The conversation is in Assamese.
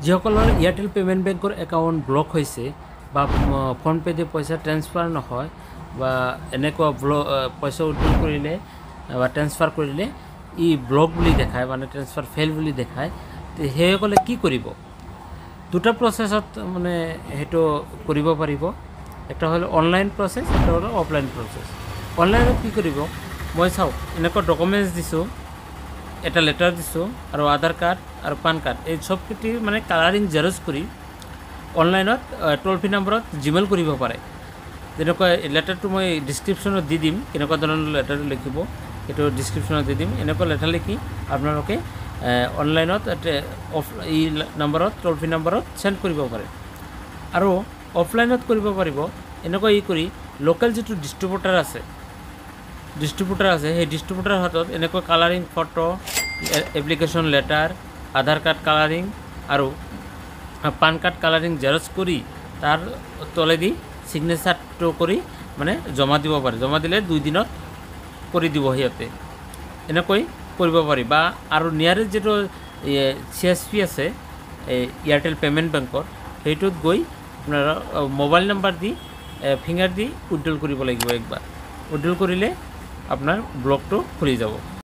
যিসকলৰ এয়াৰটেল পেমেণ্ট বেংকৰ একাউণ্ট ব্লক হৈছে বা ফোনপে' দি পইচা ট্ৰেন্সফাৰ নহয় বা এনেকুৱা পইচা উইথড্ৰ কৰিলে বা ট্ৰেন্সফাৰ কৰিলে ই ব্লক বুলি দেখায়, মানে ট্ৰেন্সফাৰ ফেইল বুলি দেখায়। সেইসকলে কি কৰিব? দুটা প্ৰচেছত মানে সেইটো কৰিব পাৰিব। একটা হ'ল অনলাইন প্ৰচেছ, এটা হ'ল অফলাইন প্ৰচেছ। অনলাইনত কি কৰিব? মই চাওক, এনেকুৱা ডকুমেণ্টছ দিছোঁ, এটা লেটাৰ দিছোঁ আৰু আধাৰ কাৰ্ড আৰু পান কাৰ্ড, এই চবকেইটি মানে কালাৰিং জেৰক্স কৰি অনলাইনত টোল ফ্ৰী নম্বৰত জিমেইল কৰিব পাৰে। যেনেকুৱা লেটাৰটো মই ডিছক্ৰিপশ্যনত দি দিম, কেনেকুৱা ধৰণৰ লেটাৰটো লিখিব সেইটো ডিছক্ৰিপশ্যনত দি দিম। এনেকুৱা লেটাৰ লিখি আপোনালোকে অনলাইনত এই নম্বৰত টোল ফ্ৰী নম্বৰত চেণ্ড কৰিব পাৰে। আৰু অফলাইনত কৰিব পাৰিব এনেকুৱা কৰি লোকেল যিটো ডিষ্ট্ৰিবিউটাৰ আছে সেই ডিষ্ট্ৰিবিউটাৰৰ হাতত এনেকুৱা কালাৰিং ফটো, এপ্লিকেশ্যন লেটাৰ, আধাৰ কাৰ্ড কালাৰিং আৰু পান কাৰ্ড কালাৰিং জেৰক্স কৰি তাৰ তলেদি ছিগনেচাৰটো কৰি মানে জমা দিব পাৰে। জমা দিলে 2 দিনত কৰি দিব সিহঁতে। এনেকৈ কৰিব পাৰি। বা আৰু নিয়াৰেষ্ট যিটো CSP আছে এয়াৰটেল পেমেণ্ট বেংকৰ, সেইটোত গৈ আপনাৰা মোবাইল নাম্বাৰ দি ফিঙ্গাৰ দি উইথড্ৰল কৰিব লাগিব একবাৰ। উইথড্ৰল কৰিলে আপনাৰ ব্লকটো খুলি যাব।